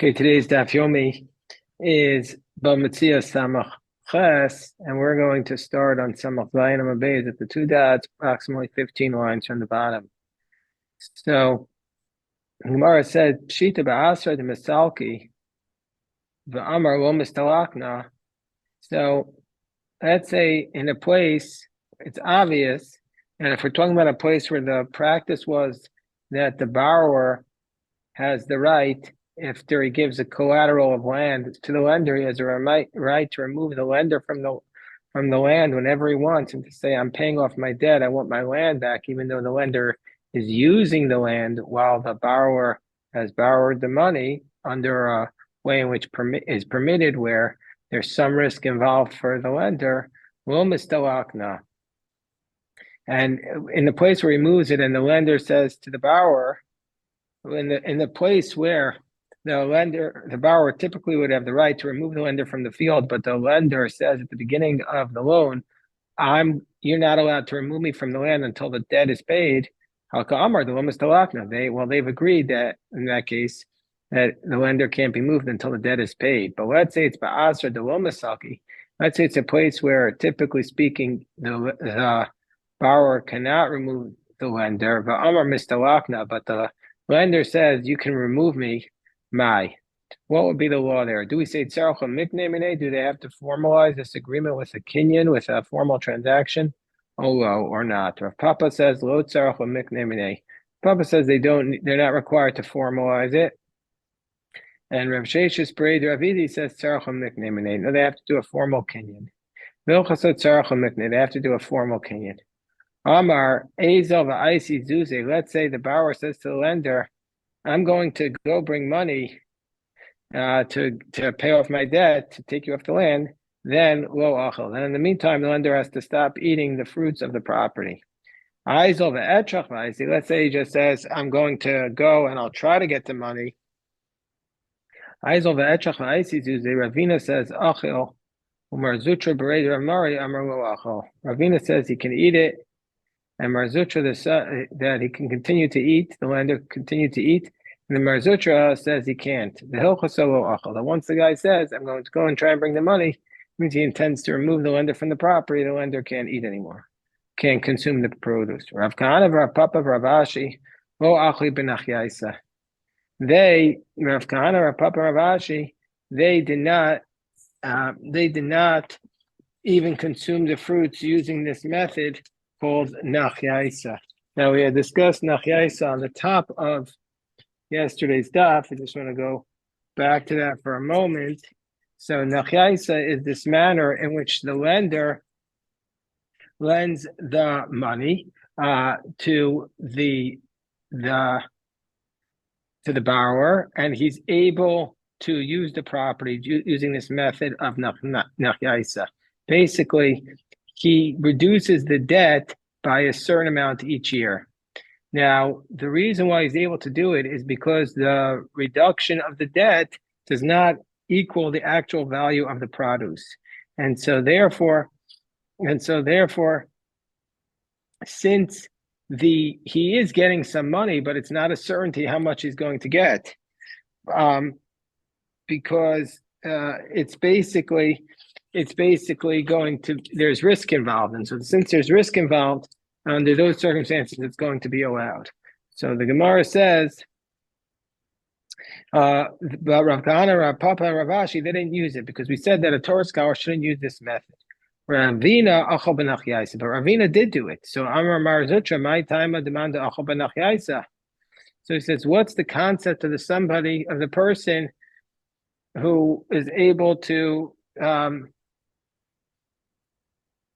Okay, today's Daf Yomi is Bava Metzia Samach Ches, and we're going to start on Samach Zayin Amabez at the two dots, approximately 15 lines from the bottom. So, Gemara said, Pshita ba'asra de Misalki, v'amar lo mistalakna. So, let's say in a place, it's obvious, and if we're talking about a place where the practice was that the borrower has the right, if he gives a collateral of land to the lender, he has a right to remove the lender from the land whenever he wants, and to say, I'm paying off my debt, I want my land back, even though the lender is using the land while the borrower has borrowed the money under a way in which is permitted, where there's some risk involved for the lender. Will mistalakna. And in the place where he moves it, and the lender says to the borrower, in the place where the borrower typically would have the right to remove the lender from the field, but the lender says at the beginning of the loan, you're not allowed to remove me from the land until the debt is paid. They've agreed that in that case that the lender can't be moved until the debt is paid. But let's say it's ba'asra de lo misaki. Let's say it's a place where, typically speaking, the borrower cannot remove the lender. But the lender says, you can remove me. What would be the law there? Do we say tzarech mikne? Do they have to formalize this agreement with a kinyan, with a formal transaction? Or not? Rav Papa says lo tzarech mikne. Papa says they're not required to formalize it. And Rav Sheshis Braid Ravidi says tzarech mikne. No, they have to do a formal kinyan. They have to do a formal kinyan. Amar Ezel v'Aisi Zuze. Let's say the borrower says to the lender, I'm going to go bring money to pay off my debt, to take you off the land. Then lo achel. Then in the meantime, the lender has to stop eating the fruits of the property. Ezel v'Etrach v'Aisi. Let's say he just says, I'm going to go and I'll try to get the money. Ezel v'Etrach v'Aisi Zuze. Ravina says achel. Umar Zutra b'Rei Ramari Amar lo achel. Ravina says he can eat it. And Marzutra that he can continue to eat, the lender continue to eat, and the Marzutra says he can't. The Hilchasolo Achal. That once the guy says, I'm going to go and try and bring the money, means he intends to remove the lender from the property, the lender can't eat anymore, can't consume the produce. Rav Kahana, Rav Papa, Rav Ashi, Lo Achli ben Achyaisa. Rav Kahana, Rav Papa, Rav Ashi, they did not even consume the fruits using this method called Nachyaisa. Now, we had discussed Nachyaisa on the top of yesterday's daf. I just want to go back to that for a moment. So Nachyaisa is this manner in which the lender lends the money to the borrower, and he's able to use the property using this method of Nachyaisa. Basically, he reduces the debt by a certain amount each year. Now, the reason why he's able to do it is because the reduction of the debt does not equal the actual value of the produce. And so therefore, since he is getting some money, but it's not a certainty how much he's going to get, because it's basically there's risk involved. And so since there's risk involved, under those circumstances, it's going to be allowed. So the Gemara says, but Rav Kahana, Rav Papa, and Rav Ashi, they didn't use it because we said that a Torah scholar shouldn't use this method. Ravina achol benach yaisa, but Ravina did do it. So Amar Marzutra, my time of demand achol benach yaisa. So he says, what's the concept of the person who is able to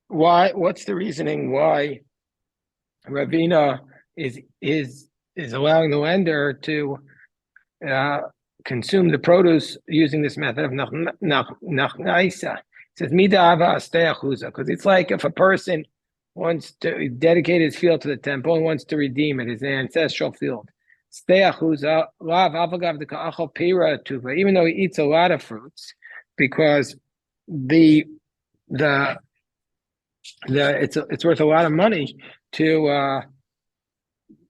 what's the reasoning why Ravina is allowing the lender to consume the produce using this method of nachnaisa? It says because it's like if a person wants to dedicate his field to the temple and wants to redeem it, his ancestral field. Even though he eats a lot of fruits, because it's worth a lot of money to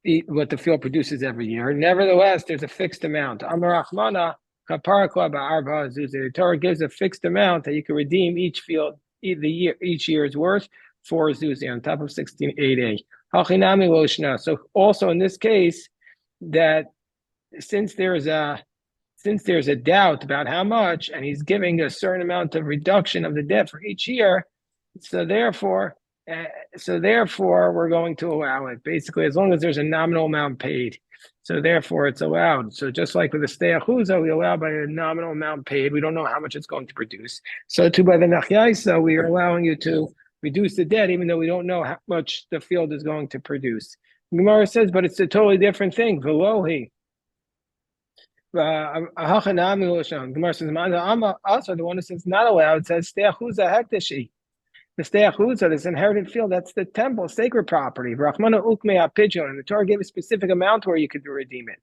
eat what the field produces every year. Nevertheless, there's a fixed amount. Amar Achmana, The Torah gives a fixed amount that you can redeem each field each year's worth for zuzi on top of 16.8a. So also in this case, that since there's a doubt about how much, and he's giving a certain amount of reduction of the debt for each year, so therefore, we're going to allow it. Basically, as long as there's a nominal amount paid, so therefore it's allowed. So just like with the stei achuza, we allow by a nominal amount paid. We don't know how much it's going to produce. So too by the nachyaisa, we are allowing you to reduce the debt, even though we don't know how much the field is going to produce. Gemara says, but it's a totally different thing. Velohi. Gemara says, also the one who says not allowed says stei achuza hekdeshi. The stei achuza, this inherited field, that's the temple, sacred property. Rachmana ukmei apidyon, and the Torah gave a specific amount where you could redeem it.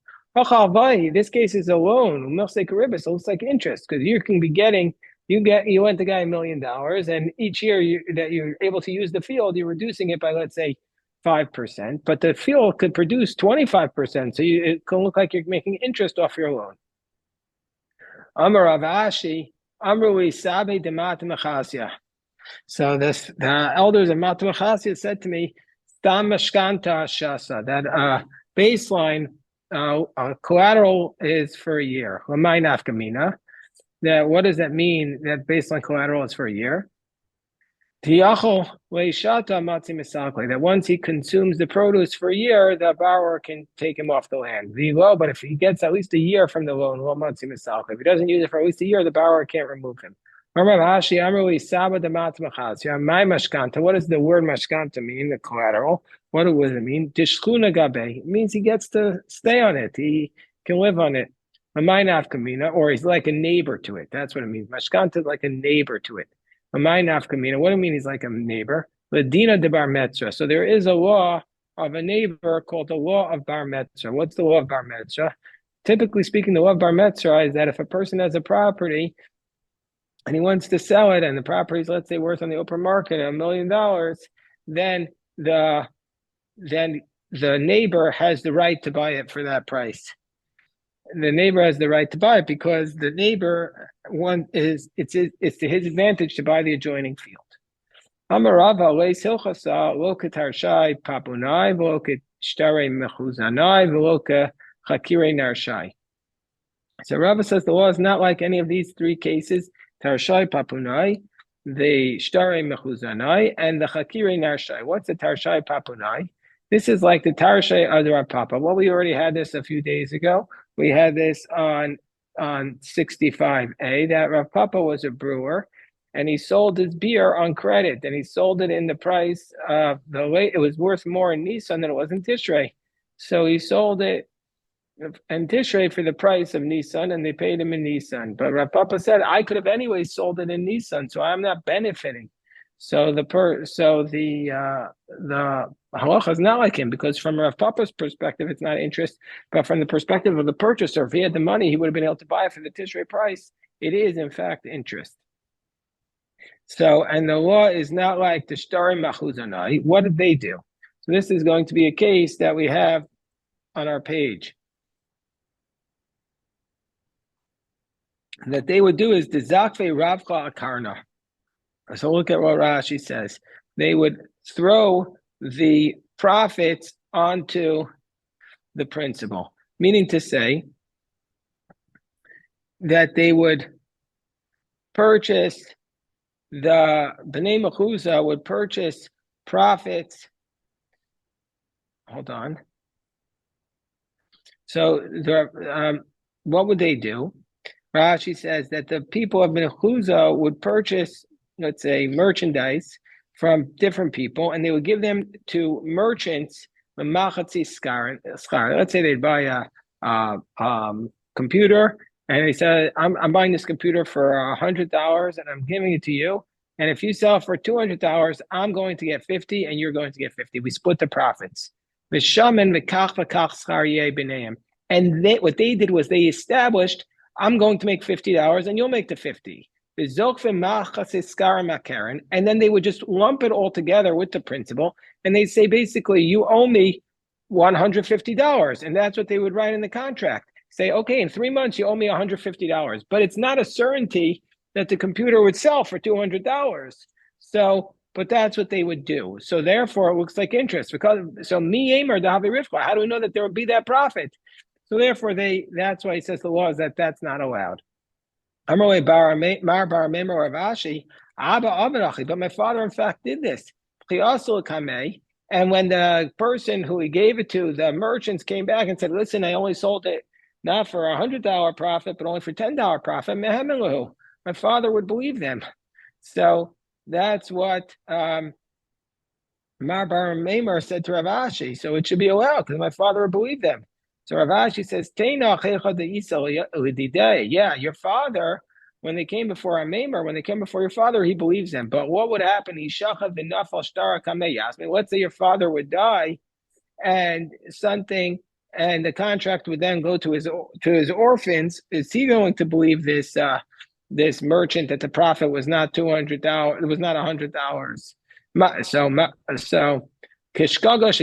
This case is a loan. It looks like interest because you can be getting. You lent the guy $1 million, and each year that you're able to use the field, you're reducing it by, let's say, 5%. But the field could produce 25%, so it can look like you're making interest off your loan. Amar Rav Ashi, Amrui Sabe Demat Mechasya. So the elders of Matmachasya said to me, Stam Mashkanta Shasa, that baseline collateral is for a year. Lamai Nafkamina. That what does that mean? That baseline collateral is for a year. That once he consumes the produce for a year, the borrower can take him off the land. But if he gets at least a year from the loan, if he doesn't use it for at least a year, the borrower can't remove him. What does the word mashkanta mean, the collateral? What does it mean? It means he gets to stay on it. He can live on it. Or he's like a neighbor to it. That's what it means. Mashkanta is like a neighbor to it. What do you mean he's like a neighbor? Ladina de Bar Metzia. So there is a law of a neighbor called the law of Bar Metzia. What's the law of Bar Metzia? Typically speaking, the law of Bar Metzia is that if a person has a property and he wants to sell it, and the property is, let's say, worth on the open market $1 million, then the neighbor has the right to buy it for that price. The neighbor has the right to buy it because the neighbor it's to his advantage to buy the adjoining field. Amarava leis hilchasa loka tarshai papunai veloka shtare mechuzanai veloka chakire narshai. So Rava says the law is not like any of these three cases: tarshai papunai, the shtare mechuzanai, and the chakire narshai. What's the tarshai papunai? This is like the tarshai adar papa. Well, we already had this a few days ago. We had this on 65A, that Rav Papa was a brewer, and he sold his beer on credit, and he sold it in the price of it was worth more in Nissan than it was in Tishrei. So he sold it in Tishrei for the price of Nissan, and they paid him in Nissan. But Rav Papa said, I could have anyway sold it in Nissan, so I'm not benefiting. So the halacha is not like him, because from Rav Papa's perspective, it's not interest, but from the perspective of the purchaser, if he had the money, he would have been able to buy it for the Tishrei price. It is, in fact, interest. So, and the law is not like the Shtarim Machuzanai. What did they do? So this is going to be a case that we have on our page. That they would do is the Zakve Ravcha Akarna. So look at what Rashi says. They would throw the profits onto the principal, meaning to say that they would purchase, the Bnei Mechuza would purchase profits. Hold on. So what would they do? Rashi says that the people of Bnei Mechuza would purchase, let's say, merchandise from different people, and they would give them to merchants. Let's say they'd buy a computer, and they said, I'm buying this computer for $100, and I'm giving it to you. And if you sell for $200, I'm going to get 50, and you're going to get 50. We split the profits. And what they did was they established, I'm going to make $50, and you'll make the 50. And then they would just lump it all together with the principal, and they'd say, basically, you owe me $150, and that's what they would write in the contract. say, okay, in 3 months you owe me $150, but it's not a certainty that the computer would sell for $200. So, but that's what they would do. So therefore, it looks like interest because mi aimer dahavi rifka. How do we know that there would be that profit? So therefore, that's why he says the law is that that's not allowed. But my father, in fact, did this. And when the person who he gave it to, the merchants came back and said, listen, I only sold it not for $100 profit, but only for $10 profit. My father would believe them. So that's what Mar Bar Maimar said to Rav Ashi. So it should be allowed because my father would believe them. So Rav Ashi says, yeah, your father, when they came before a Maimar, when they came before your father, he believes them. But what would happen? Let's say your father would die and something, and the contract would then go to his orphans. Is he going to believe this this merchant that the profit was not $200? It was not $100. So because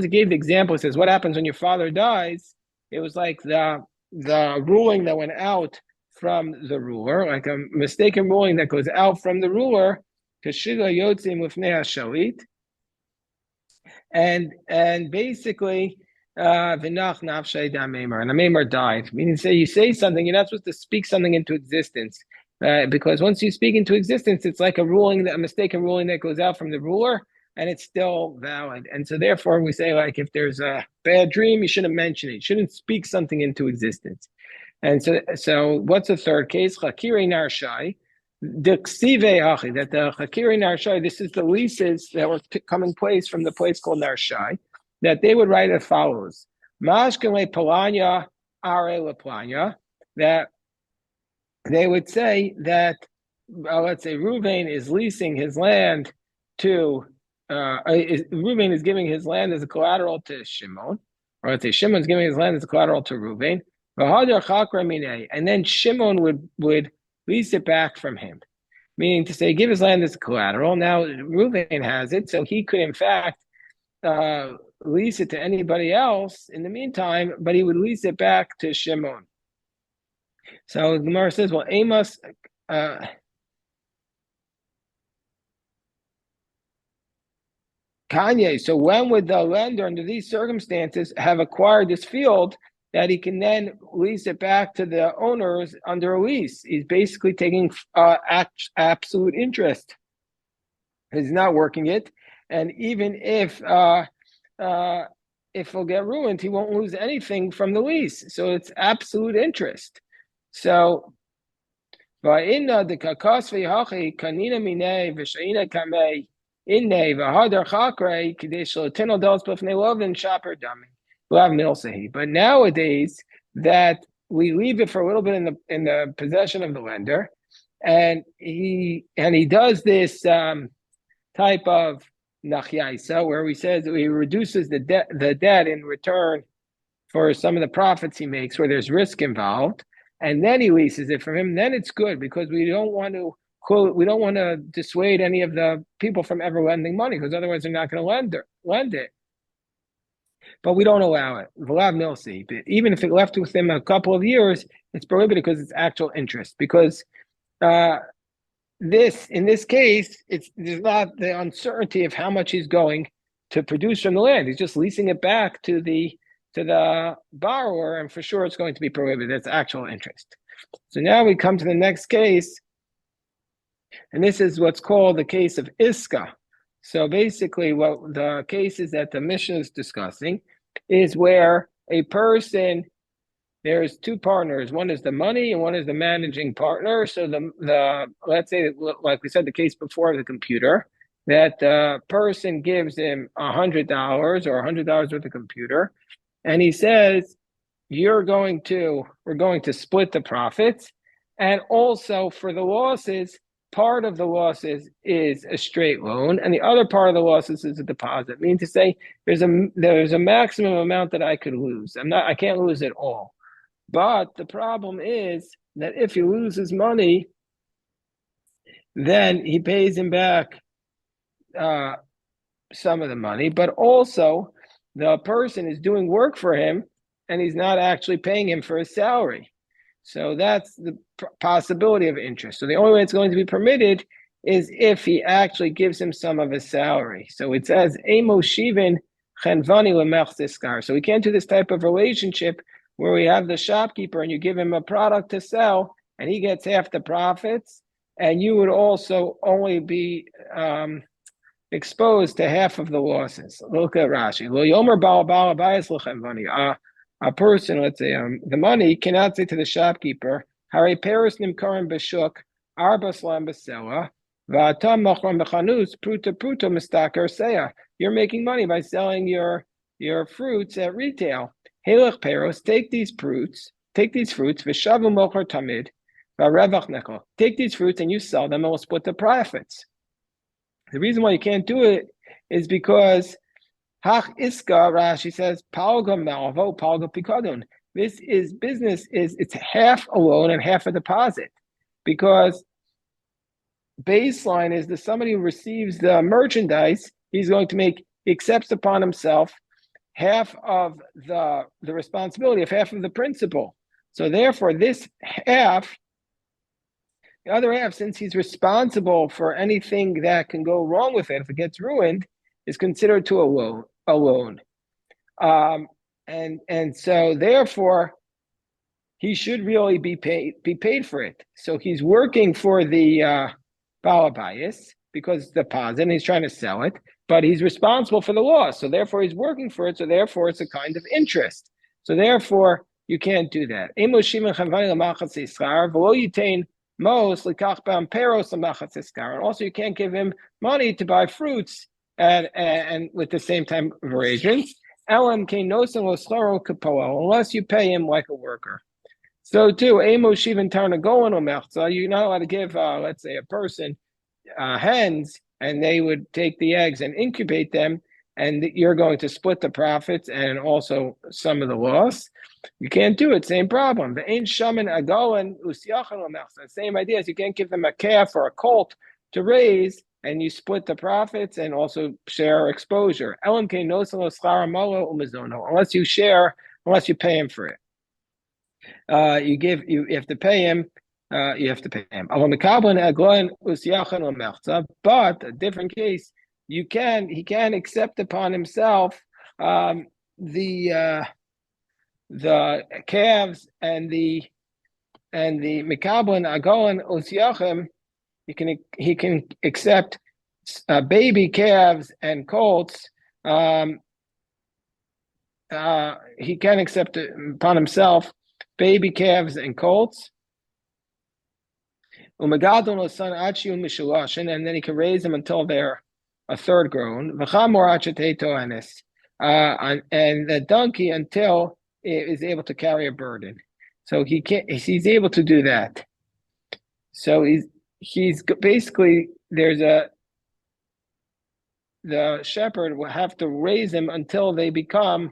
he gave the example, it says what happens when your father dies. It was like the ruling that went out from the ruler, like a mistaken ruling that goes out from the ruler. And basically, v'nach nafshay damemer, and the memer died. Meaning, say you say something, you're not supposed to speak something into existence, because once you speak into existence, it's like a ruling, a mistaken ruling that goes out from the ruler, and it's still valid. And so, therefore, we say like if there's a bad dream, you shouldn't mention it. You shouldn't speak something into existence. And so what's the third case? Chakiri narshai. The ksive hachi, that the chakiri narshai, this is the leases that were coming place from the place called narshai, that they would write as follows: Mashkele palanya are laplanya, that they would say that let's say Reuven is leasing his land to Reuven is giving his land as a collateral to Shimon, or let's say Shimon's giving his land as a collateral to Reuven. And then Shimon would lease it back from him, meaning to say, give his land as collateral. Now Reuven has it, so he could in fact lease it to anybody else in the meantime, but he would lease it back to Shimon. So the Gemara says, well, Amos. Kanye. So when would the lender, under these circumstances, have acquired this field that he can then lease it back to the owners under a lease? He's basically taking absolute interest. He's not working it, and even if he'll get ruined, he won't lose anything from the lease. So it's absolute interest. So, the kakas v'hachi kanina minei v'shaina kamei. But nowadays, that we leave it for a little bit in the possession of the lender, and he does this type of nachyaisa, where he says he reduces the debt in return for some of the profits he makes, where there's risk involved, and then he leases it from him. Then it's good because we don't want to dissuade any of the people from ever lending money, because otherwise they're not going to lend it. But we don't allow it. Even if it left with him a couple of years, it's prohibited because it's actual interest. Because in this case, there's not the uncertainty of how much he's going to produce from the land. He's just leasing it back to the borrower, and for sure it's going to be prohibited. It's actual interest. So now we come to the next case. And this is what's called the case of Iska. So basically, what the case is that the Mishnah is discussing is where a person, there's two partners. One is the money and one is the managing partner. So the let's say, like we said, the case before of the computer, that the person gives him $100 or $100 worth of computer, and he says, we're going to split the profits, and also for the losses, part of the losses is a straight loan, and the other part of the losses is a deposit. Meaning to say, there's a maximum amount that I could lose. I can't lose it all. But the problem is that if he loses money, then he pays him back some of the money. But also, the person is doing work for him, and he's not actually paying him for his salary. So that's the possibility of interest. So the only way it's going to be permitted is if he actually gives him some of his salary. So it says, Emo Shivin Chenvani Lemech. So we can't do this type of relationship where we have the shopkeeper and you give him a product to sell and he gets half the profits, and you would also only be exposed to half of the losses. Look at Rashi. A person, let's say, the money cannot say to the shopkeeper, "Hare peros nimkarim b'shuk arba slam b'sela v'atam machram b'chanus pruta pruta mistaker seya." You're making money by selling your fruits at retail. Helech peros, take these fruits, v'shavu mocher tamid v'revach nekel. Take these fruits and you sell them, and we'll split the profits. The reason why you can't do it is because Hach Iska, Rashi says, Palga Malvo, Palga Pikadon. This is business, it's half a loan and half a deposit. Because baseline is that somebody who receives the merchandise, he's going to make, he accepts upon himself half of the responsibility of half of the principal. So therefore, this half, the other half, since he's responsible for anything that can go wrong with it, if it gets ruined, is considered to a loan. And so therefore, he should really be paid for it. So he's working for the Balabayas because it's deposit and he's trying to sell it, but he's responsible for the loss. So therefore, he's working for it. So therefore, it's a kind of interest. So therefore, you can't do that. And also, you can't give him money to buy fruits and with the same time of arrangements, unless you pay him like a worker. So too, you're not allowed to give, let's say, a person hens, and they would take the eggs and incubate them, and you're going to split the profits and also some of the loss. You can't do it. Same problem. The same idea as you can't give them a calf or a colt to raise, and you split the profits and also share exposure. Unless you share, unless you pay him for it. You have to pay him. You have to pay him. But a different case, he can accept upon himself the calves and the mekablan agolan usyachim. He can accept baby calves and colts. He can accept upon himself baby calves and colts. And then he can raise them until they're a third grown. And the donkey until it is able to carry a burden. So he's able to do that. So he's basically, the shepherd will have to raise them until they become,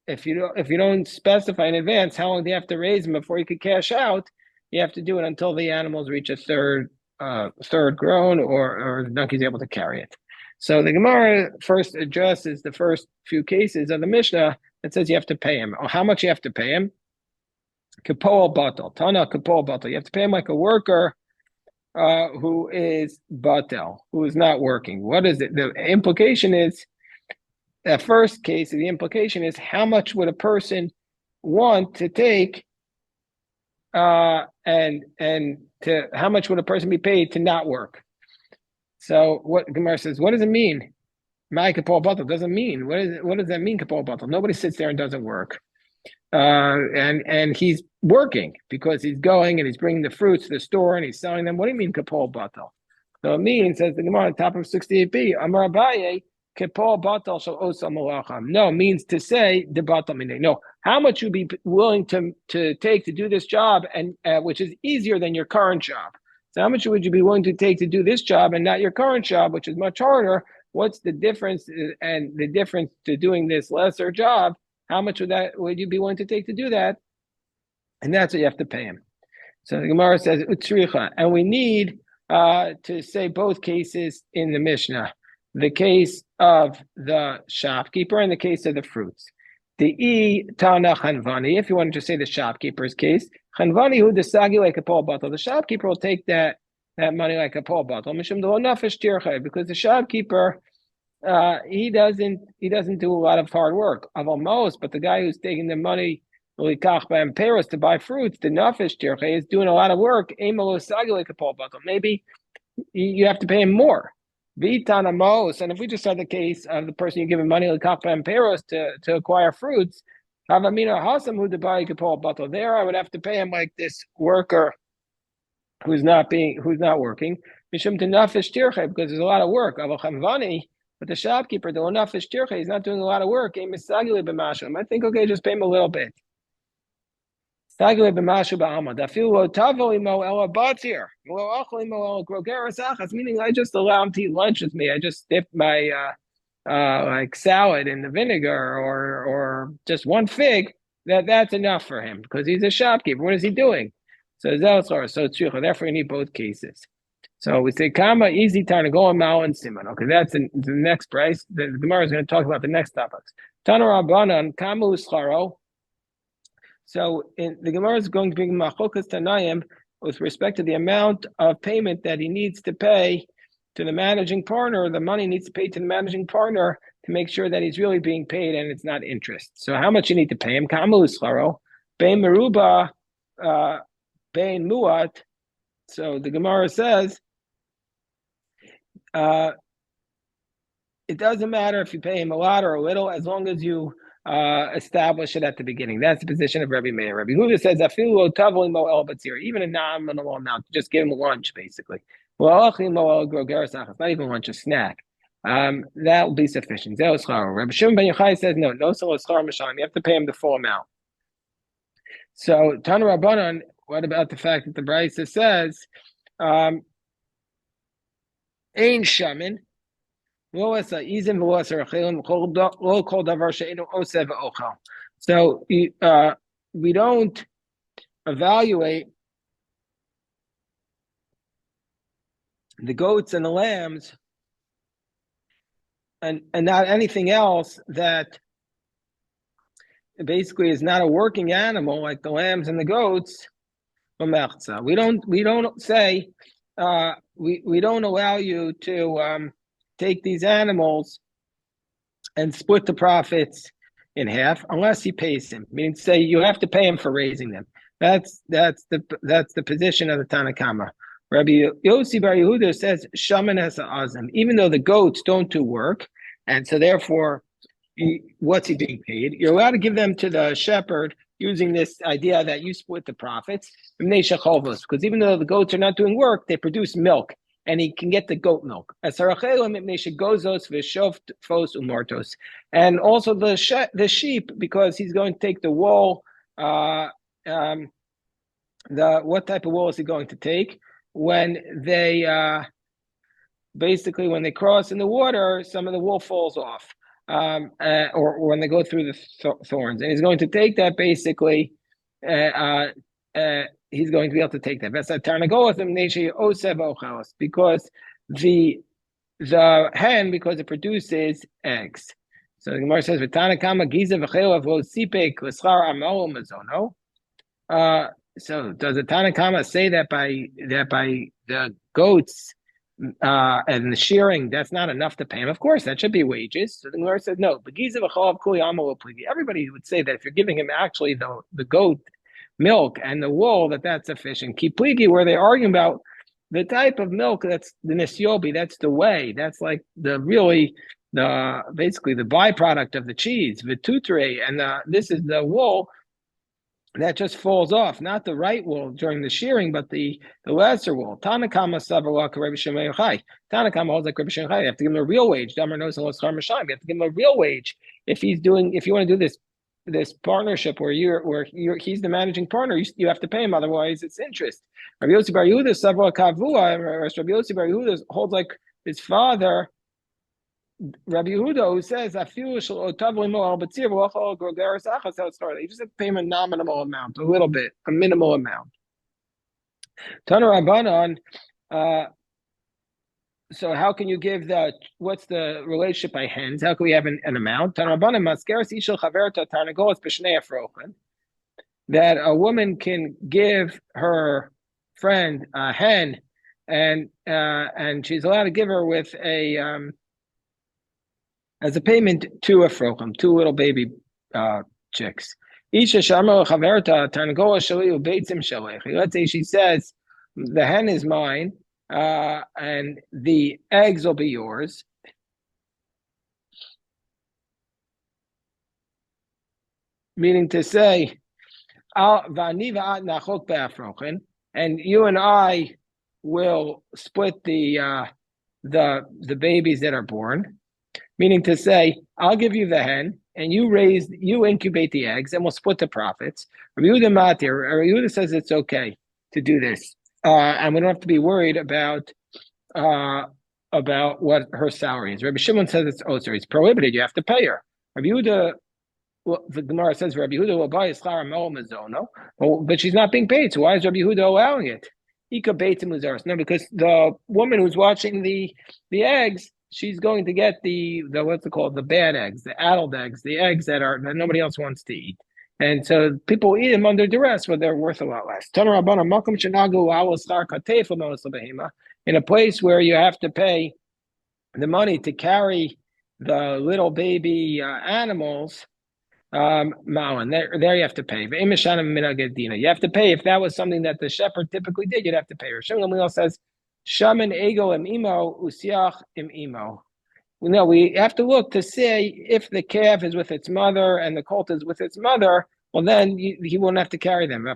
if you don't specify in advance how long they have to raise them before you could cash out, you have to do it until the animals reach a third grown, or the donkey's able to carry it. So the Gemara first addresses the first few cases of the Mishnah that says you have to pay him. How much you have to pay him? Kapol batal. Tana kapol batal. You have to pay him like a worker who is batel, who is not working. What is it? The implication is, that first case, the implication is how much would a person want to take, and to how much would a person be paid to not work? So what Gemara says, what does it mean? My kapol batal doesn't mean. What does that mean, kapol batal? Nobody sits there and doesn't work. And he's working because he's going and he's bringing the fruits to the store and he's selling them. What do you mean kapol batal? So it means, says the Gemara on top of 68b, Amar Abaye, kapol batal shel osa malacham. No, means to say the batal minay. No, how much you'd be willing to take to do this job, and which is easier than your current job. So how much would you be willing to take to do this job and not your current job, which is much harder? What's the difference? And the difference to doing this lesser job, how much would you be willing to take to do that? And that's what you have to pay him. So the Gemara says, Utsricha, and we need to say both cases in the Mishnah, the case of the shopkeeper and the case of the fruits. The E Tana Chanvani, if you wanted to say the shopkeeper's case, Chanvani who desagi like a Paul bottle, the shopkeeper will take that money like a Paul bottle. Because the shopkeeper he doesn't do a lot of hard work. Of almost, but the guy who's taking the money to buy fruits, the nafish tirche is doing a lot of work. Maybe you have to pay him more. Vitanamos, and if we just had the case of the person you're giving money to acquire fruits, Havamina Hasam who to buy bottle. There I would have to pay him like this worker who's not working. Mishum to nafish tirche, because there's a lot of work. But the shopkeeper, the nafish tirche, he's not doing a lot of work. I think, okay, just pay him a little bit. Meaning I just allow him to eat lunch with me. I just dip my like salad in the vinegar or just one fig. That's enough for him because he's a shopkeeper. What is he doing? So therefore you need both cases. So we say kama easy time to go on Mal and Simon. Okay, that's the next price. The Gemara is going to talk about the next topics. Tana Rabbanan kama uscharo. So the Gemara is going to bring machokas tanayim with respect to the amount of payment that he needs to pay to the managing partner. The money needs to pay to the managing partner to make sure that he's really being paid and it's not interest. So how much you need to pay him? Kama uscharo, bein meruba, bein muat. So the Gemara says, it doesn't matter if you pay him a lot or a little, as long as you establish it at the beginning. That's the position of Rabbi Meir. Rabbi Huda says, even a nominal amount, just give him lunch, basically. Not even lunch, a snack. That will be sufficient. Rabbi Shimon ben Yochai says, no, you have to pay him the full amount. So, Tana Rabbanan, what about the fact that the Brisa says, Ein shamin, so we don't evaluate the goats and the lambs and not anything else that basically is not a working animal like the lambs and the goats. We don't say we don't allow you to take these animals and split the profits in half unless he pays him. Meaning to say you have to pay him for raising them. That's the position of the Tanakama. Rabbi Yossi Bar Yehuda says shaman has azim, even though the goats don't do work, and so therefore, what's he being paid? You're allowed to give them to the shepherd using this idea that you split the profits, because even though the goats are not doing work, they produce milk. And he can get the goat milk. And also the sheep, because he's going to take the wool. What type of wool is he going to take? When they when they cross in the water, some of the wool falls off, or when they go through the thorns. And he's going to take that basically. He's going to be able to take that. Because the hen, because it produces eggs. So the Gemara says, so does the Tanakama say that by the goats and the shearing, that's not enough to pay him? Of course, that should be wages. So the Gemara says, no. Everybody would say that if you're giving him actually the goat milk and the wool, that's sufficient. Kipligi, where they're arguing about the type of milk that's the nisyobi, that's the whey, that's like basically the byproduct of the cheese, vitutre, and this is the wool that just falls off, not the right wool during the shearing, but the lesser wool. Tanakama savaraka Rabbi Shimon Yochai. Tanakama holds like Rabbi Shimon Yochai. You have to give him a real wage. Damar knows you have to give him a real wage if you want to do this partnership where he's the managing partner, you have to pay him, otherwise it's interest. Rabbi Yossi Bar Yehuda Savra Kavua, Rabbi Yossi Bar Yehuda holds like his father, Rabbi Yehuda, who says you just have to pay him a nominal amount, a little bit, a minimal amount. Tana Rabbanan, So how can you give what's the relationship by hens? How can we have an amount? That a woman can give her friend a hen, and she's allowed to give her with a as a payment two afrochim, two little baby chicks. Isha shamar chaverta tarnagola shali ubeitzim shalechi. Let's say she says the hen is mine, and the eggs will be yours. Meaning to say, and you and I will split the babies that are born. Meaning to say, I'll give you the hen, and you incubate the eggs, and we'll split the profits. Rabbi Yehuda says it's okay to do this, and we don't have to be worried about what her salary is. Rabbi Shimon says it's prohibited. You have to pay her. Rabbi Yehuda, well, the Gemara says Rabbi Yehuda will buy schar mazono, but she's not being paid. So why is Rabbi Yehuda allowing it? No, because the woman who's watching the eggs, she's going to get the what's it called, the bad eggs, the addled eggs, the eggs that nobody else wants to eat, and so people eat them under duress, but they're worth a lot less. In a place where you have to pay the money to carry the little baby animals. Ma'an, there you have to pay. You have to pay if that was something that the shepherd typically did. You'd have to pay. Rishon Gamliel says, "Shaman ego im imo usiach im imo." No, we have to look to see if the calf is with its mother and the colt is with its mother. Well, then he won't have to carry them. No,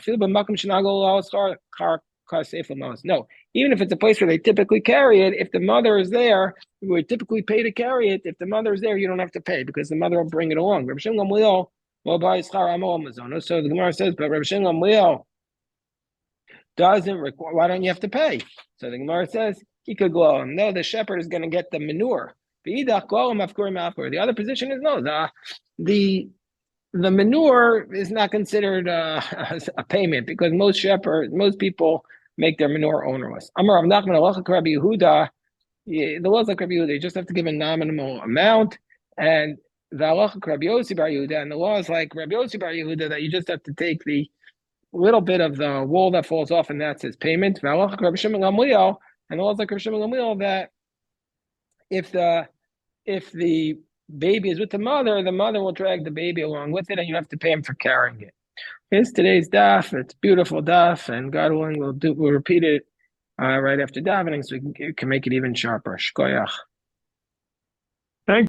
even if it's a place where they typically carry it, if the mother is there, we would typically pay to carry it. If the mother is there, you don't have to pay because the mother will bring it along. So the Gemara says, but Rabbi Shimon Gamliel doesn't require. Why don't you have to pay? So the Gemara says he could go. No, the shepherd is going to get the manure. The other position is no. The manure is not considered a payment because most people make their manure ownerless. Amar Rav Nachman halacha Rabbi Yehuda. The laws like Rabbi Yehuda, you just have to give a nominal amount, and the halacha Rabbi Yossi bar Yehuda, and the law is like Rabbi Yossi bar Yehuda that you just have to take the little bit of the wool that falls off, and that's his payment. The halacha Rabbi Shimon Gamliel, and the law is like Rabbi Shimon Gamliel that if the baby is with the mother will drag the baby along with it, and you have to pay him for carrying it. Here's today's daf. It's beautiful daf, and God willing, we'll repeat it right after davening, so we can make it even sharper. Shkoyach. Thank